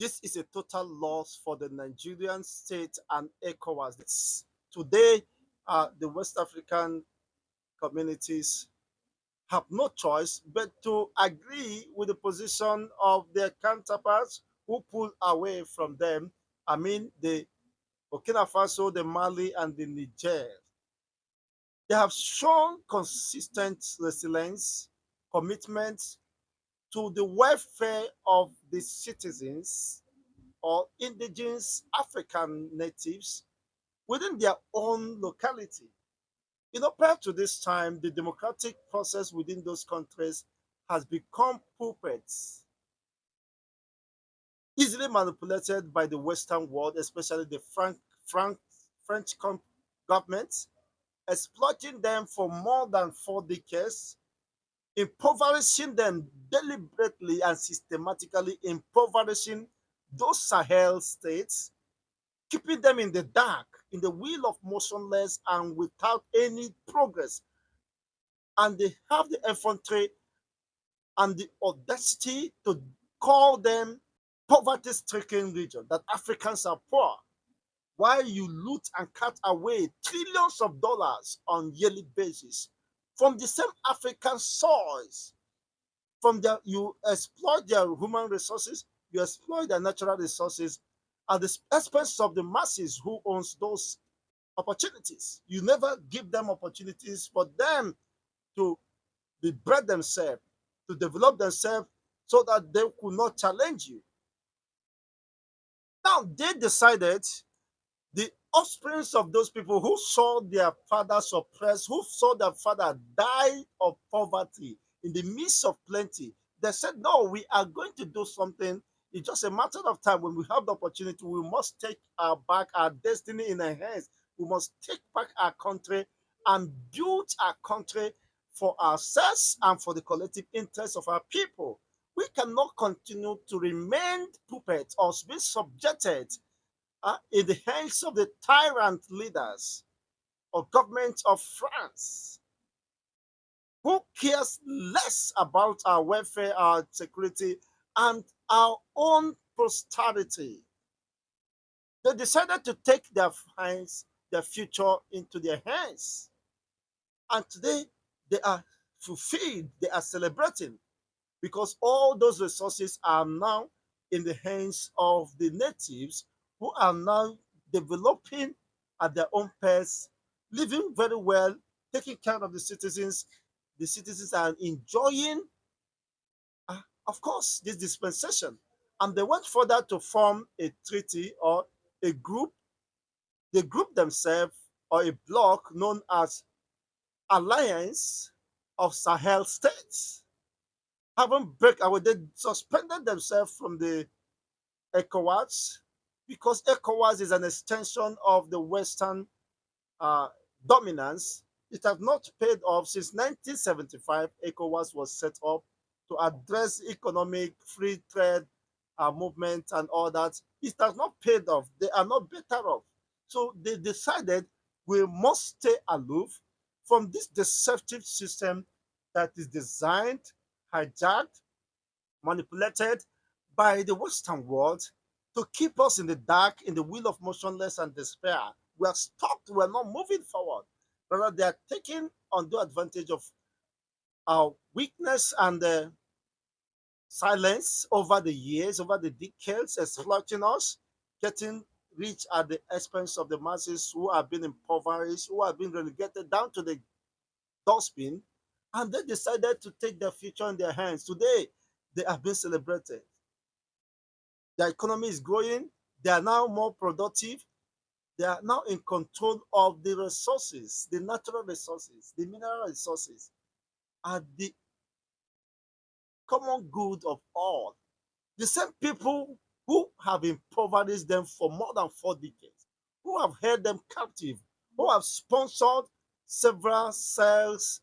This is a total loss for the Nigerian state and Ecowas. Today, the West African communities have no choice but to agree with the position of their counterparts who pull away from them. I mean, the Burkina Faso, the Mali, and the Niger. They have shown consistent resilience, commitment to the welfare of the citizens or indigenous African natives within their own locality. Prior to this time, the democratic process within those countries has become puppets, easily manipulated by the Western world, especially the French government, exploiting them for more than 4 decades, impoverishing them deliberately and systematically, impoverishing those Sahel states, keeping them in the dark, in the wheel of motionless and without any progress. And they have the effrontery and the audacity to call them poverty-stricken region, that Africans are poor, while you loot and cut away trillions of dollars on yearly basis from the same African soils. From their, you exploit their human resources, you exploit their natural resources at the expense of the masses who owns those opportunities. You never give them opportunities for them to be bred themselves, to develop themselves so that they could not challenge you. Now they decided, the offsprings of those people who saw their fathers oppressed, who saw their father die of poverty in the midst of plenty, they said, no, we are going to do something. It's just a matter of time. When we have the opportunity, we must take our destiny in our hands. We must take back our country and build our country for ourselves and for the collective interest of our people. We cannot continue to remain puppets or be subjected in the hands of the tyrant leaders or government of France, who cares less about our welfare, our security, and our own prosperity. They decided to take their future into their hands. And today they are fulfilled, they are celebrating because all those resources are now in the hands of the natives who are now developing at their own pace, living very well, taking care of the citizens. The citizens are enjoying, of course, this dispensation. And they went further to form a treaty or a group. They group themselves or a bloc known as Alliance of Sahel States. Haven't break away, they suspended themselves from the Ecowas because Ecowas is an extension of the Western uh, dominance. It has not paid off since 1975. Ecowas was set up to address economic free trade movement and all that. It has not paid off. They are not better off. So they decided we must stay aloof from this deceptive system that is designed, hijacked, manipulated by the Western world to keep us in the dark, in the wheel of motionless and despair. We are stuck, we are not moving forward. Rather, they are taking undue advantage of our weakness and silence over the years, over the decades, exploiting us, getting rich at the expense of the masses who have been impoverished, who have been relegated down to the dustbin, and they decided to take their future in their hands. Today, they have been celebrated. Their economy is growing. They are now more productive. They are now in control of the resources, the natural resources, the mineral resources, are the common good of all. The same people who have impoverished them for more than 4 decades, who have held them captive, who have sponsored several cells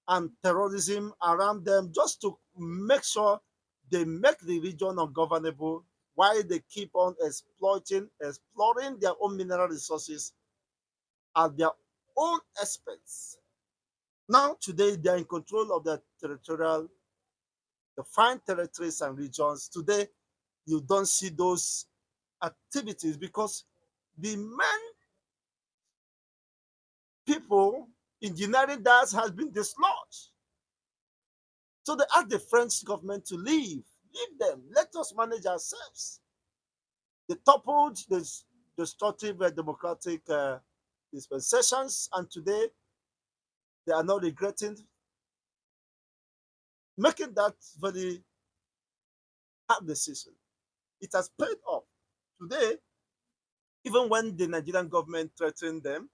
and terrorism around them just to make sure they make the region ungovernable while they keep on exploring their own mineral resources at their own expense. Now, today, they are in control of their territorial, defined territories and regions. Today, You don't see those activities because the main people engineering that has been dislodged. So they asked the French government to leave. Leave them. Let us manage ourselves. They toppled the destructive democratic dispensations, and today they are not regretting making that very hard decision. It has paid off. Today, even when the Nigerian government threatened them,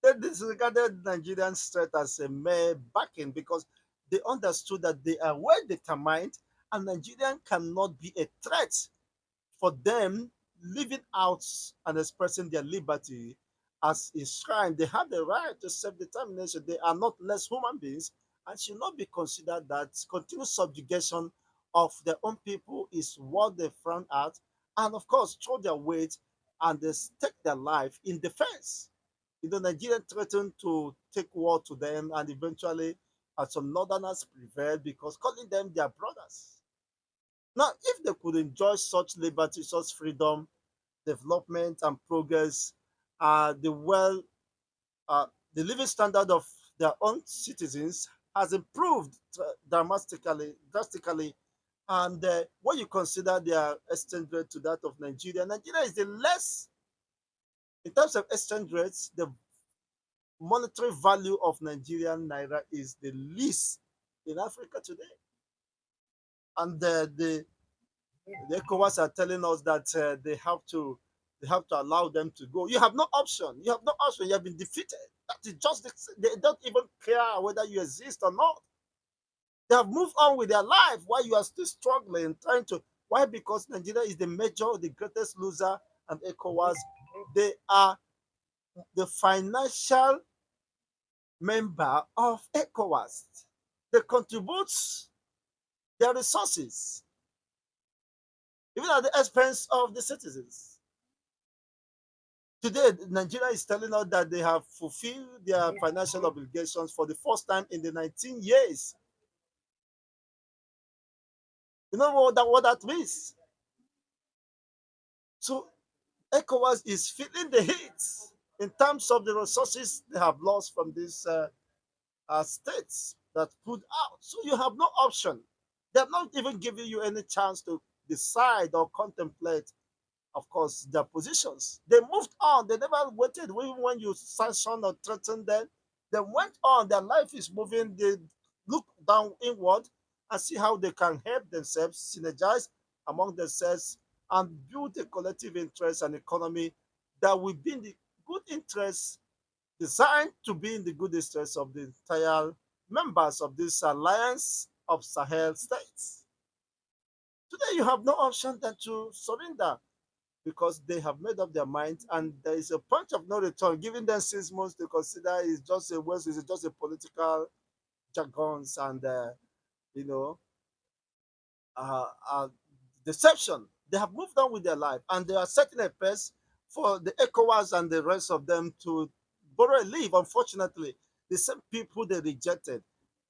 they disregarded Nigerians' threat as a mere backing because they understood that they are well determined and Nigerian cannot be a threat for them living out and expressing their liberty as enshrined. They have the right to self-determination. They are not less human beings and should not be considered that continued subjugation of their own people is what they frown at and of course throw their weight and they stake their life in defense. Nigeria threatened to take war to them and eventually some northerners prevailed because calling them their brothers. Now, if they could enjoy such liberty, such freedom, development, and progress, the uh, the living standard of their own citizens has improved drastically. And when you consider their exchange rate to that of Nigeria, Nigeria is the less, in terms of exchange rates, the monetary value of Nigerian naira is the least in Africa today. And the Ecowas are telling us that they have to allow them to go. You have no option. You have no option. You have been defeated. That is just they don't even care whether you exist or not. They have moved on with their life while you are still struggling, trying to. Why? Because Nigeria is the major, the greatest loser, and Ecowas. They are the financial member of Ecowas. They contribute their resources, even at the expense of the citizens. Today, Nigeria is telling us that they have fulfilled their financial obligations for the first time in the 19 years. You know what that means? So, ECOWAS is feeling the heat in terms of the resources they have lost from these states that put out. So, you have no option. They have not even given you any chance to decide or contemplate of course, their positions. They moved on. They never waited. Even when you sanction or threaten them, they went on. Their life is moving. They look down inward and see how they can help themselves, synergize among themselves, and build a collective interest and economy that will be in the good interest, designed to be in the good interest of the entire members of this alliance of Sahel states. Today, you have no option than to surrender because they have made up their minds and there is a point of no return. Giving them 6 months to consider is just a waste, is just a political jargons and you know uh, uh, deception. They have moved on with their life and they are setting a pace for the ECOWAS and the rest of them to borrow a leave. Unfortunately, the same people they rejected,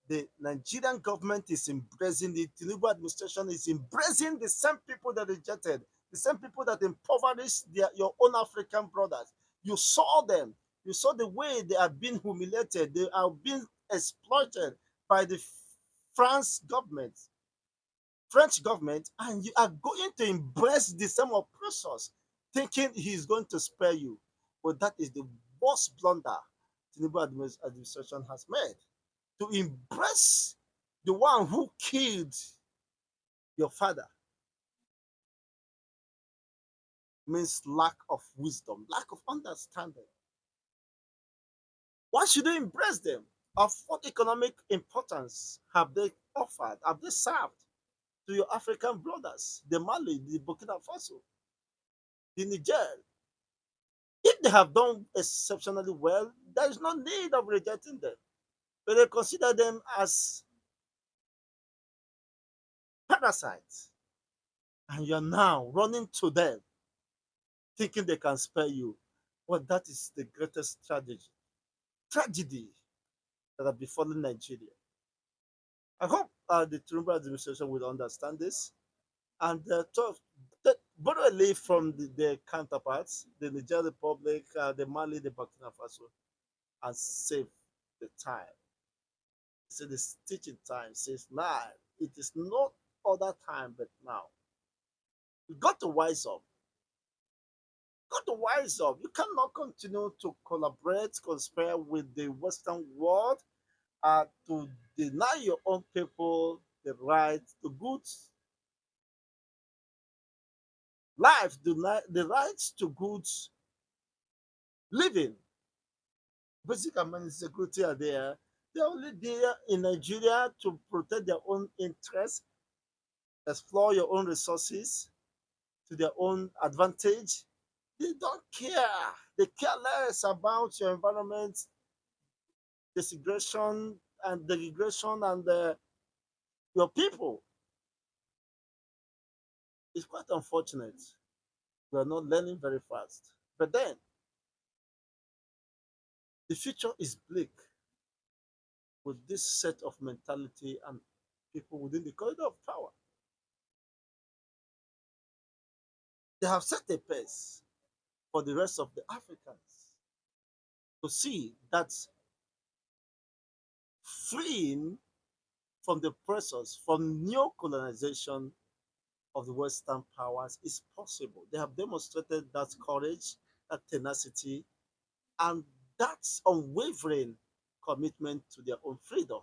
the Nigerian government is embracing it. The Tinubu administration is embracing the same people that rejected, the same people that impoverished your own African brothers. You saw them. You saw the way they are being humiliated. They are being exploited by the France government, French government, and you are going to embrace the same oppressors, thinking he's going to spare you. But that is the worst blunder Tinubu administration has made to embrace the one who killed your father means lack of wisdom, lack of understanding. Why should you embrace them? Of what economic importance have they offered, have they served to your African brothers, the Mali, the Burkina Faso, the Niger? If they have done exceptionally well, there is no need of rejecting them. But they consider them as parasites, and you're now running to them thinking they can spare you. Well, that is the greatest tragedy that have befallen Nigeria. I hope the Tinubu administration will understand this and borrow a leaf from their counterparts, the Niger Republic, the Mali, the Burkina Faso, and save the time. So the teaching time says now it is not other time but now. You got to wise up. You got to wise up. You cannot continue to collaborate, conspire with the Western world to deny your own people the right to good life, the rights to good living. Basic and security are there. They're only there in Nigeria to protect their own interests, explore your own resources to their own advantage. They don't care. They care less about your environment, disintegration and degradation and your people. It's quite unfortunate. We are not learning very fast. But then the future is bleak with this set of mentality and people within the corridor of power. They have set a pace for the rest of the Africans to see that freeing from the pressures from neo colonization of the Western powers is possible. They have demonstrated that courage, that tenacity, and that unwavering commitment to their own freedom.